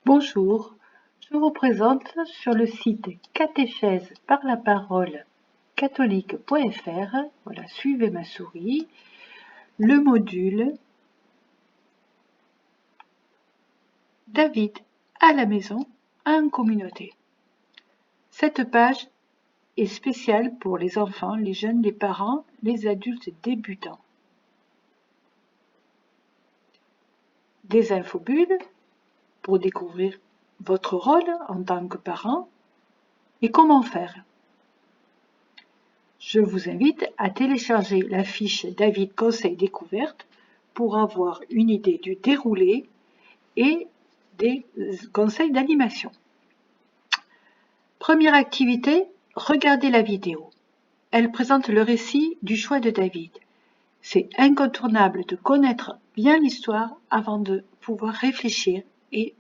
Bonjour, je vous présente sur le site catéchèse par la parole catholique.fr, voilà, suivez ma souris, le module David à la maison en communauté. Cette page est spéciale pour les enfants, les jeunes, les parents, les adultes débutants. Des infobulles pour découvrir votre rôle en tant que parent et comment faire. Je vous invite à télécharger la fiche David Conseil Découverte pour avoir une idée du déroulé et des conseils d'animation. Première activité, regardez la vidéo. Elle présente le récit du choix de David. C'est incontournable de connaître bien l'histoire avant de pouvoir réfléchir et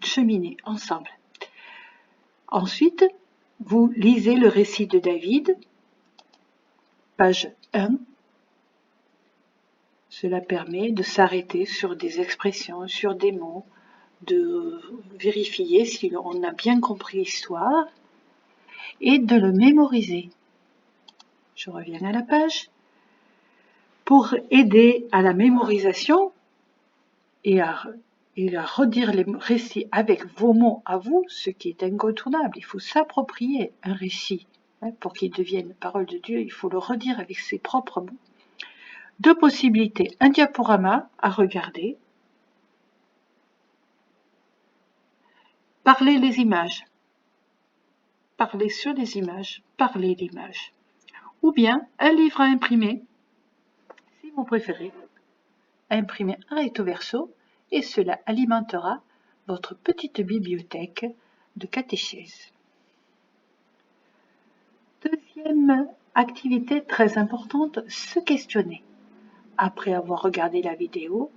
cheminer ensemble. Ensuite, vous lisez le récit de David, page 1. Cela permet de s'arrêter sur des expressions, sur des mots, de vérifier si on a bien compris l'histoire et de le mémoriser. Je reviens à la page. Pour aider à la mémorisation et à redire les récits avec vos mots à vous, ce qui est incontournable, il faut s'approprier un récit. Pour qu'il devienne parole de Dieu, il faut le redire avec ses propres mots. Deux possibilités, un diaporama à regarder, parler les images, parler sur les images, parler l'image, ou bien un livre à imprimer, si vous préférez, imprimer un recto verso, et cela alimentera votre petite bibliothèque de catéchèse. Deuxième activité très importante, se questionner. Après avoir regardé la vidéo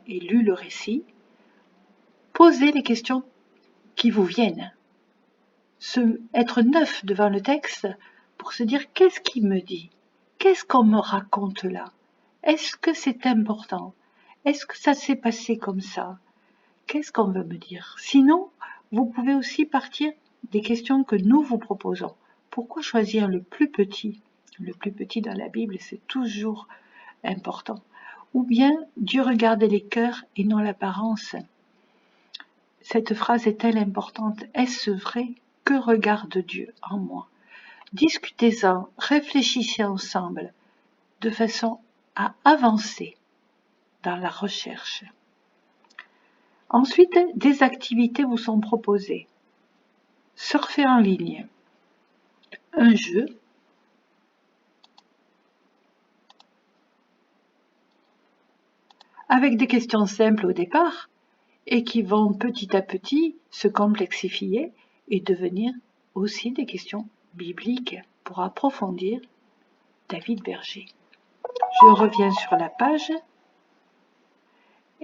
et lu le récit, posez les questions qui vous viennent. Être neuf devant le texte pour se dire qu'est-ce qu'il me dit? Qu'est-ce qu'on me raconte là? Est-ce que c'est important? Est-ce que ça s'est passé comme ça? Qu'est-ce qu'on veut me dire? Sinon, vous pouvez aussi partir des questions que nous vous proposons. Pourquoi choisir le plus petit? Le plus petit dans la Bible, c'est toujours important. Ou bien, Dieu regardait les cœurs et non l'apparence. Cette phrase est-elle importante? Est-ce vrai? Que regarde Dieu en moi? Discutez-en, réfléchissez ensemble, de façon à avancer dans la recherche. Ensuite, des activités vous sont proposées. Surfer en ligne, un jeu, avec des questions simples au départ et qui vont petit à petit se complexifier et devenir aussi des questions bibliques pour approfondir David Berger. Je reviens sur la page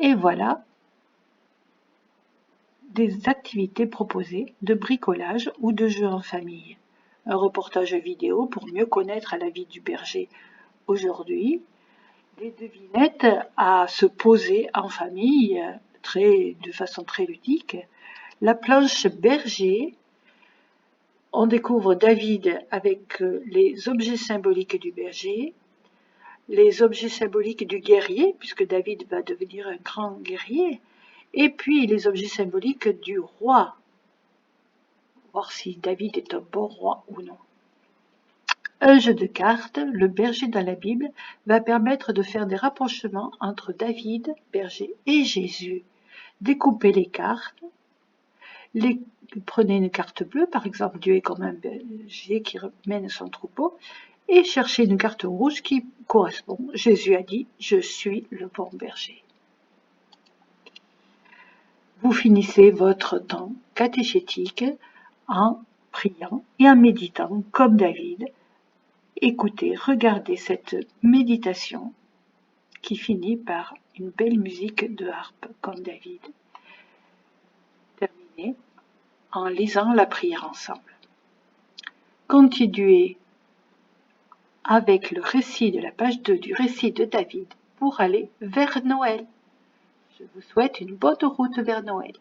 et voilà des activités proposées de bricolage ou de jeux en famille. Un reportage vidéo pour mieux connaître la vie du berger aujourd'hui. Des devinettes à se poser en famille de façon très ludique. La planche berger. On découvre David avec les objets symboliques du berger, les objets symboliques du guerrier, puisque David va devenir un grand guerrier, et puis les objets symboliques du roi, voir si David est un bon roi ou non. Un jeu de cartes, le berger dans la Bible, va permettre de faire des rapprochements entre David, berger, et Jésus. Découpez les cartes, prenez une carte bleue, par exemple, Dieu est comme un berger qui mène son troupeau, et cherchez une carte rouge qui correspond. Jésus a dit, je suis le bon berger. Vous finissez votre temps catéchétique en priant et en méditant comme David. Écoutez, regardez cette méditation qui finit par une belle musique de harpe comme David. Terminez en lisant la prière ensemble. Continuez avec le récit de la page 2 du récit de David pour aller vers Noël. Je vous souhaite une bonne route vers Noël.